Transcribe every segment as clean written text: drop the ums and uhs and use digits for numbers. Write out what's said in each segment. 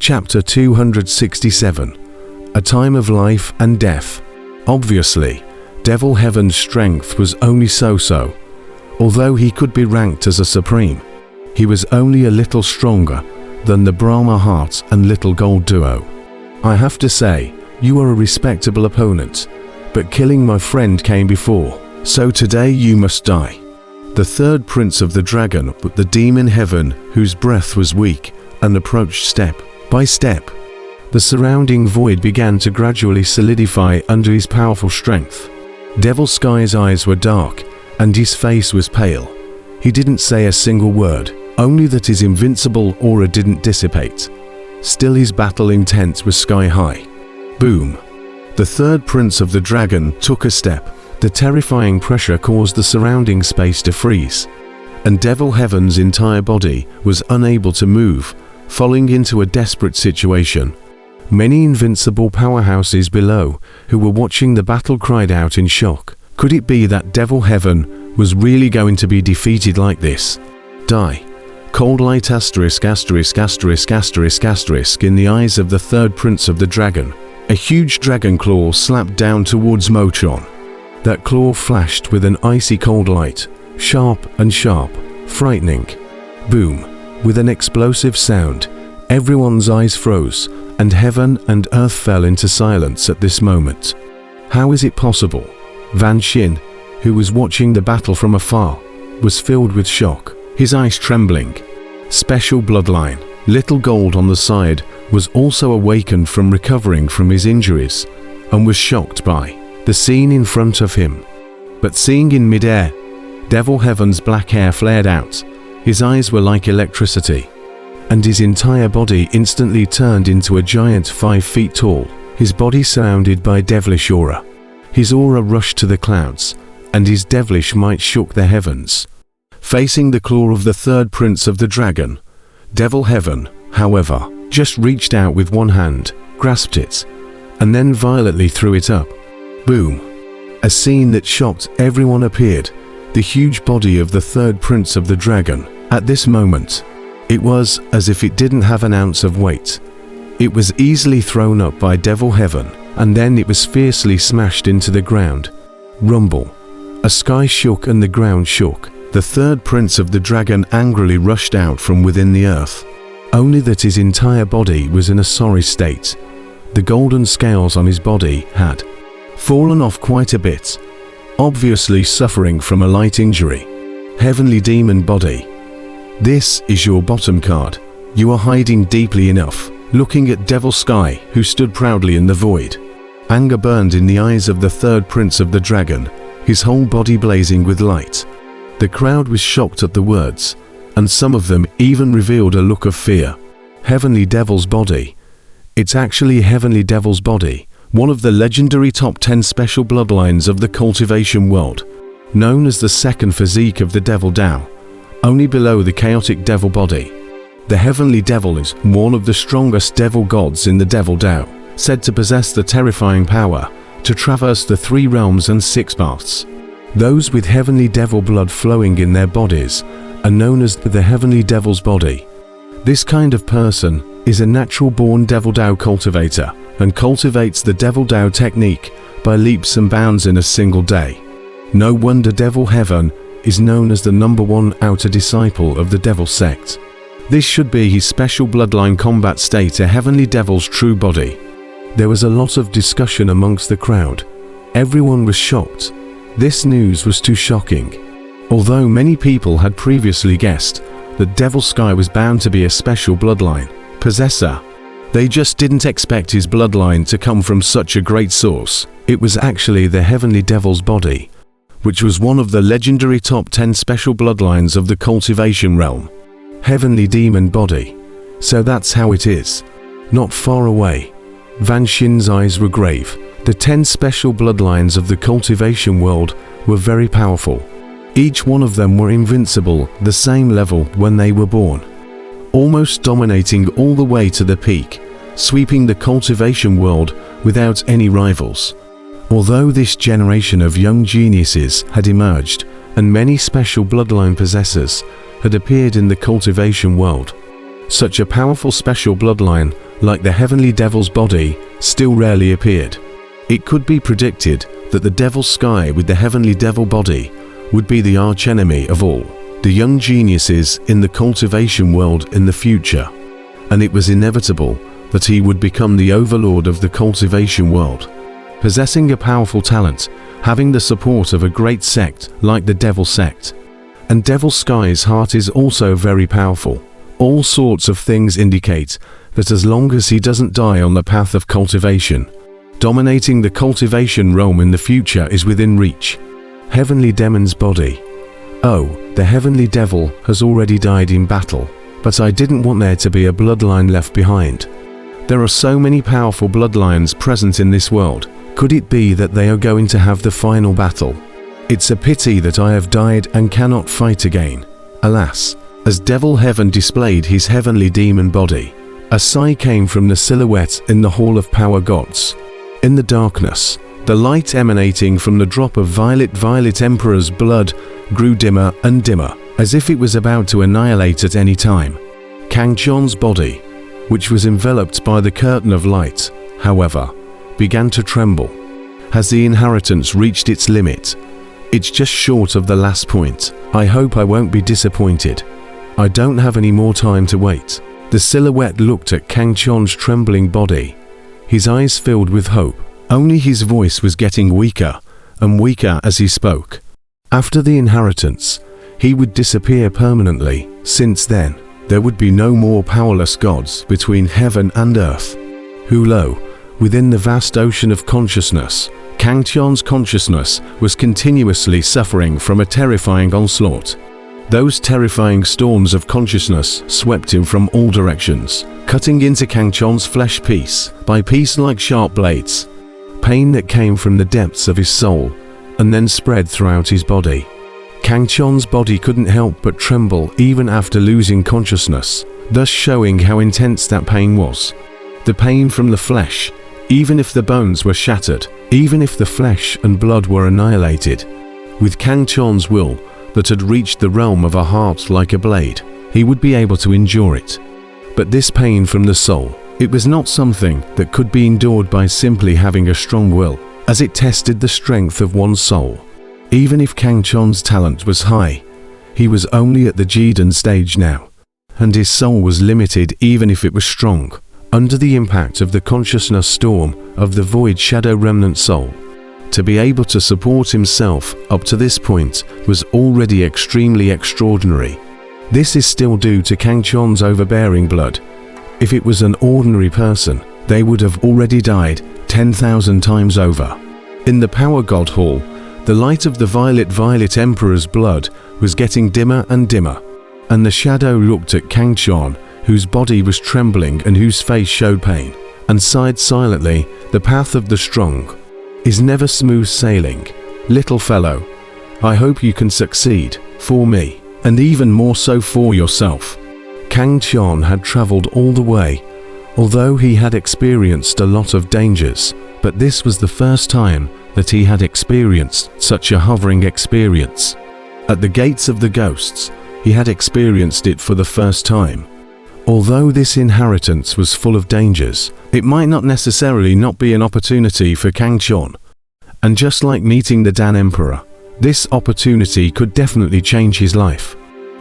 Chapter 267. A Time of Life and Death. Obviously, Devil Heaven's strength was only so-so. Although he could be ranked as a supreme, he was only a little stronger than the Brahma Heart and Little Gold duo. I have to say, you are a respectable opponent, but killing my friend came before, so today you must die. The third prince of the dragon, the demon Heaven, whose breath was weak, and approached step by step. The surrounding void began to gradually solidify under his powerful strength. Devil Sky's eyes were dark, and his face was pale. He didn't say a single word, only that his invincible aura didn't dissipate. Still, his battle intent was sky high. Boom! The third prince of the dragon took a step. The terrifying pressure caused the surrounding space to freeze, and Devil Heaven's entire body was unable to move, falling into a desperate situation. Many invincible powerhouses below, who were watching the battle, cried out in shock. Could it be that Devil Heaven was really going to be defeated like this? Die. Cold light asterisk asterisk asterisk asterisk asterisk in the eyes of the third prince of the dragon. A huge dragon claw slapped down towards Motron. That claw flashed with an icy cold light, sharp and sharp, frightening. Boom! With an explosive sound, everyone's eyes froze, and heaven and earth fell into silence at this moment. How is it possible? Van Shin, who was watching the battle from afar, was filled with shock, his eyes trembling. Special bloodline, Little Gold on the side, was also awakened from recovering from his injuries, and was shocked by the scene in front of him. But seeing in midair, Devil Heaven's black hair flared out, his eyes were like electricity, and his entire body instantly turned into a giant 5 feet tall, his body surrounded by devilish aura. His aura rushed to the clouds, and his devilish might shook the heavens. Facing the claw of the third prince of the dragon, Devil Heaven, however, just reached out with one hand, grasped it, and then violently threw it up. Boom! A scene that shocked everyone appeared, the huge body of the third prince of the dragon. At this moment, it was as if it didn't have an ounce of weight. It was easily thrown up by Devil Heaven, and then it was fiercely smashed into the ground. Rumble! A sky shook and the ground shook. The third prince of the dragon angrily rushed out from within the earth, only that his entire body was in a sorry state. The golden scales on his body had fallen off quite a bit, obviously suffering from a light injury. Heavenly demon body. This is your bottom card. You are hiding deeply enough, looking at Devil Sky, who stood proudly in the void. Anger burned in the eyes of the third prince of the dragon, his whole body blazing with light. The crowd was shocked at the words, and some of them even revealed a look of fear. Heavenly Devil's body. It's actually Heavenly Devil's body, one of the legendary top 10 special bloodlines of the cultivation world, known as the second physique of the Devil Tao, only below the chaotic devil body. The Heavenly Devil is one of the strongest devil gods in the Devil Tao, said to possess the terrifying power to traverse the 3 realms and 6 paths. Those with Heavenly Devil blood flowing in their bodies are known as the Heavenly Devil's body. This kind of person is a natural-born Devil Tao cultivator and cultivates the Devil Tao technique by leaps and bounds in a single day. No wonder Devil Heaven is known as the #1 outer disciple of the Devil sect. This should be his special bloodline combat state, a Heavenly Devil's true body. There was a lot of discussion amongst the crowd. Everyone was shocked. This news was too shocking. Although many people had previously guessed that Devil Sky was bound to be a special bloodline possessor, they just didn't expect his bloodline to come from such a great source. It was actually the Heavenly Devil's body, which was one of the legendary top 10 special bloodlines of the cultivation realm. Heavenly Demon body. So that's how it is. Not far away, Van Shin's eyes were grave. The 10 special bloodlines of the cultivation world were very powerful. Each one of them were invincible, the same level when they were born, almost dominating all the way to the peak, sweeping the cultivation world without any rivals. Although this generation of young geniuses had emerged, and many special bloodline possessors had appeared in the cultivation world, such a powerful special bloodline like the heavenly devil's body, still rarely appeared. It could be predicted that the devil's sky with the heavenly devil body would be the archenemy of all the young geniuses in the cultivation world in the future, and it was inevitable that he would become the overlord of the cultivation world. Possessing a powerful talent, having the support of a great sect like the Devil Sect. And Devil Sky's heart is also very powerful. All sorts of things indicate that as long as he doesn't die on the path of cultivation, dominating the cultivation realm in the future is within reach. Heavenly Demon's body. Oh, the heavenly devil has already died in battle, but I didn't want there to be a bloodline left behind. There are so many powerful bloodlines present in this world. Could it be that they are going to have the final battle? It's a pity that I have died and cannot fight again. Alas, as Devil Heaven displayed his heavenly demon body, a sigh came from the silhouette in the Hall of Power Gods. In the darkness, the light emanating from the drop of Violet Emperor's blood grew dimmer and dimmer, as if it was about to annihilate at any time. Kang Chon's body, which was enveloped by the curtain of light, however, began to tremble. Has the inheritance reached its limit? It's just short of the last point. I hope I won't be disappointed. I don't have any more time to wait. The silhouette looked at Kang Chon's trembling body. His eyes filled with hope. Only his voice was getting weaker and weaker as he spoke. After the inheritance, he would disappear permanently. Since then, there would be no more powerless gods between heaven and earth. Who lo, within the vast ocean of consciousness, Kang Chon's consciousness was continuously suffering from a terrifying onslaught. Those terrifying storms of consciousness swept him from all directions, cutting into Kang Chon's flesh piece by piece like sharp blades. Pain that came from the depths of his soul and then spread throughout his body. Kang Chon's body couldn't help but tremble even after losing consciousness, thus showing how intense that pain was. The pain from the flesh, even if the bones were shattered, even if the flesh and blood were annihilated. With Kang Chon's will that had reached the realm of a heart like a blade, he would be able to endure it. But this pain from the soul, it was not something that could be endured by simply having a strong will, as it tested the strength of one's soul. Even if Kang Chon's talent was high, he was only at the Jidan stage now, and his soul was limited even if it was strong, under the impact of the consciousness storm of the void shadow remnant soul. To be able to support himself up to this point was already extremely extraordinary. This is still due to Kang Chon's overbearing blood. If it was an ordinary person, they would have already died 10,000 times over. In the Power God Hall, the light of the Violet Emperor's blood was getting dimmer and dimmer, and the shadow looked at Kang Chon, whose body was trembling and whose face showed pain, and sighed silently. The path of the strong is never smooth sailing. Little fellow, I hope you can succeed, for me, and even more so for yourself. Kang Chon had traveled all the way, although he had experienced a lot of dangers, but this was the first time that he had experienced such a hovering experience. At the gates of the ghosts, he had experienced it for the first time. Although this inheritance was full of dangers, it might not necessarily not be an opportunity for Kang Chon. And just like meeting the Dan Emperor, this opportunity could definitely change his life.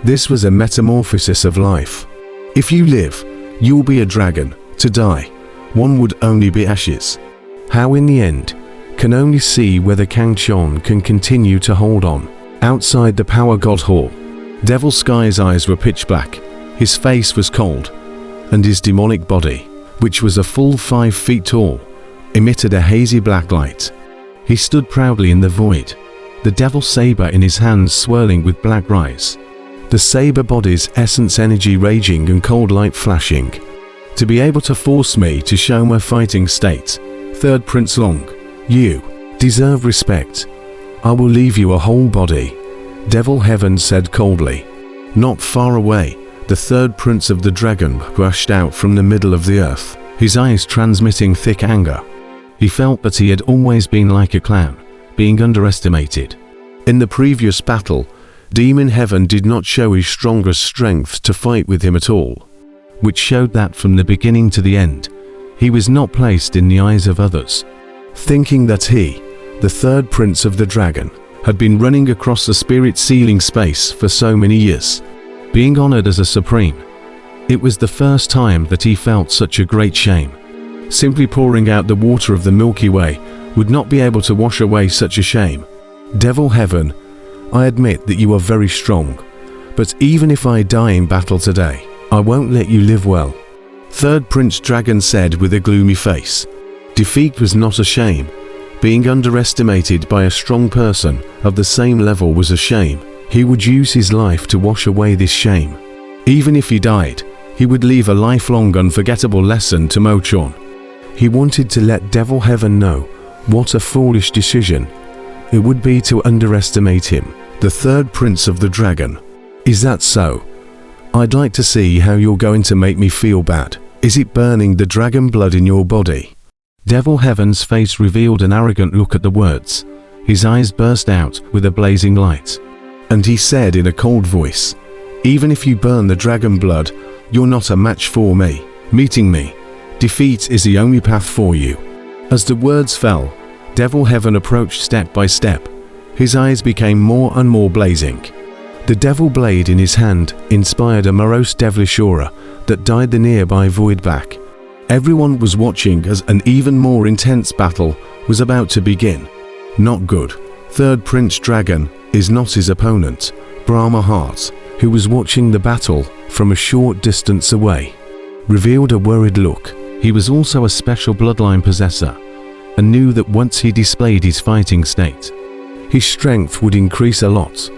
This was a metamorphosis of life. If you live, you will be a dragon. To die, one would only be ashes. How in the end, can only see whether Kang Chon can continue to hold on. Outside the Power God Hall, Devil Sky's eyes were pitch black. His face was cold, and his demonic body, which was a full 5 feet tall, emitted a hazy black light. He stood proudly in the void, the devil saber in his hands swirling with black rays. The saber body's essence energy raging and cold light flashing. To be able to force me to show my fighting state, Third Prince Long, you deserve respect. I will leave you a whole body, Devil Heaven said coldly. Not far away, the third prince of the dragon rushed out from the middle of the earth, his eyes transmitting thick anger. He felt that he had always been like a clown, being underestimated. In the previous battle, Demon Heaven did not show his strongest strength to fight with him at all. which showed that from the beginning to the end, he was not placed in the eyes of others. Thinking that he, the third prince of the dragon, had been running across the spirit sealing space for so many years, being honored as a supreme, it was the first time that he felt such a great shame. Simply pouring out the water of the Milky Way would not be able to wash away such a shame. Devil Heaven, I admit that you are very strong, but even if I die in battle today, I won't let you live well. Third Prince Dragon said with a gloomy face. Defeat was not a shame. Being underestimated by a strong person of the same level was a shame. He would use his life to wash away this shame. Even if he died, he would leave a lifelong unforgettable lesson to Mochon. He wanted to let Devil Heaven know what a foolish decision it would be to underestimate him, the third prince of the dragon. Is that so? I'd like to see how you're going to make me feel bad. Is it burning the dragon blood in your body? Devil Heaven's face revealed an arrogant look at the words. His eyes burst out with a blazing light. And he said in a cold voice, even if you burn the dragon blood, you're not a match for me. Meeting me, defeat is the only path for you. As the words fell, Devil Heaven approached step by step. His eyes became more and more blazing. The devil blade in his hand inspired a morose devilish aura that dyed the nearby void back. Everyone was watching as an even more intense battle was about to begin. Not good. Third Prince Dragon is not his opponent, Brahma Heart, who was watching the battle from a short distance away, revealed a worried look. He was also a special bloodline possessor, and knew that once he displayed his fighting state, his strength would increase a lot.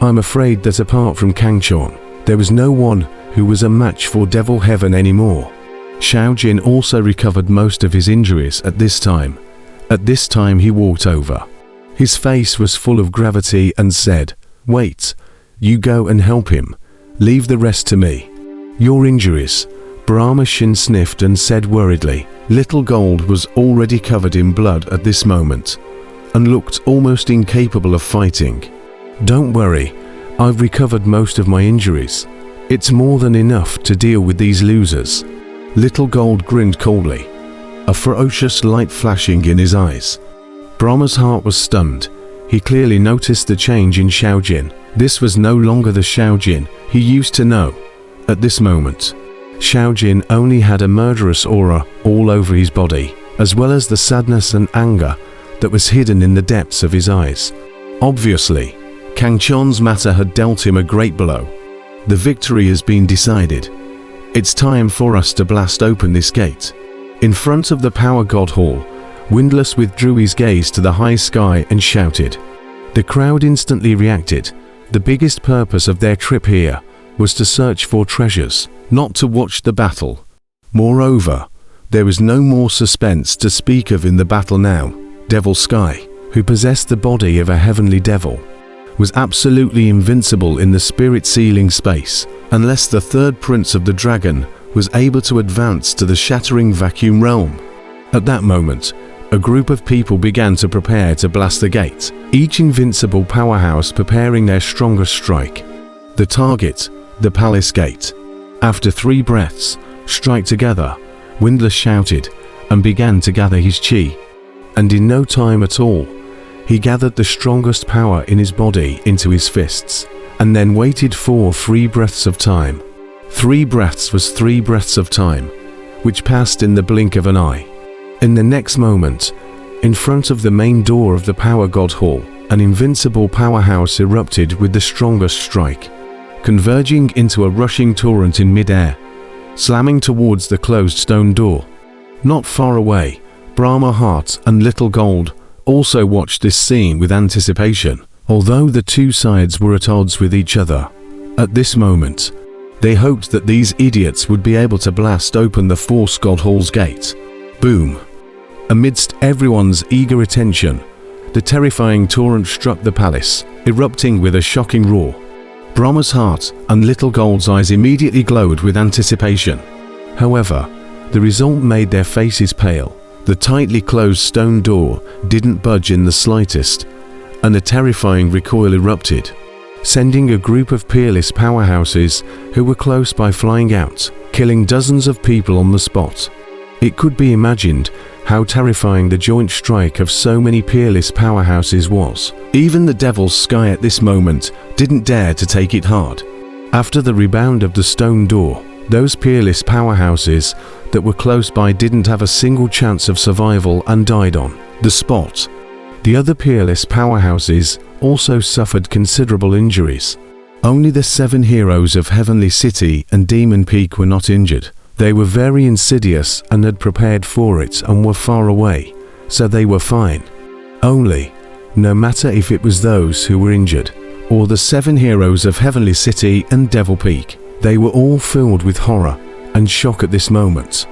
I'm afraid that apart from Kangchon, there was no one who was a match for Devil Heaven anymore. Xiaojin also recovered most of his injuries at this time. At this time he walked over. His face was full of gravity and said, wait, you go and help him. Leave the rest to me. Your injuries. Brahma Shin sniffed and said worriedly. Little Gold was already covered in blood at this moment, and looked almost incapable of fighting. Don't worry, I've recovered most of my injuries. It's more than enough to deal with these losers. Little Gold grinned coldly, a ferocious light flashing in his eyes. Brahma's heart was stunned. He clearly noticed the change in Xiaojin. This was no longer the Xiaojin he used to know. At this moment, Xiaojin only had a murderous aura all over his body, as well as the sadness and anger that was hidden in the depths of his eyes. Obviously, Kangchon's matter had dealt him a great blow. The victory has been decided. It's time for us to blast open this gate. In front of the Power God Hall, Windlass withdrew his gaze to the high sky and shouted. The crowd instantly reacted. The biggest purpose of their trip here was to search for treasures, not to watch the battle. Moreover, there was no more suspense to speak of in the battle now. Devil Sky, who possessed the body of a heavenly devil, was absolutely invincible in the spirit sealing space, unless the third prince of the dragon was able to advance to the shattering vacuum realm. At that moment, a group of people began to prepare to blast the gate, each invincible powerhouse preparing their strongest strike. The target, the palace gate. After 3 breaths, strike together, Windlass shouted and began to gather his chi. And in no time at all, he gathered the strongest power in his body into his fists, and then waited for 3 breaths of time. 3 breaths was 3 breaths of time, which passed in the blink of an eye. In the next moment, in front of the main door of the Power God Hall, an invincible powerhouse erupted with the strongest strike, converging into a rushing torrent in mid-air, slamming towards the closed stone door. Not far away, Brahma Heart and Little Gold also watched this scene with anticipation. Although the two sides were at odds with each other, at this moment, they hoped that these idiots would be able to blast open the Force God Hall's gate. Boom! Amidst everyone's eager attention, the terrifying torrent struck the palace, erupting with a shocking roar. Brahma's heart and Little Gold's eyes immediately glowed with anticipation. However, the result made their faces pale. The tightly closed stone door didn't budge in the slightest, and a terrifying recoil erupted, sending a group of peerless powerhouses who were close by flying out, killing dozens of people on the spot. It could be imagined how terrifying the joint strike of so many peerless powerhouses was. Even the Devil's Sky at this moment didn't dare to take it hard. After the rebound of the stone door, those peerless powerhouses that were close by didn't have a single chance of survival and died on the spot. The other peerless powerhouses also suffered considerable injuries. Only the 7 heroes of Heavenly City and Demon Peak were not injured. They were very insidious and had prepared for it and were far away, so they were fine. Only, no matter if it was those who were injured, or the 7 heroes of Heavenly City and Devil Peak, they were all filled with horror and shock at this moment.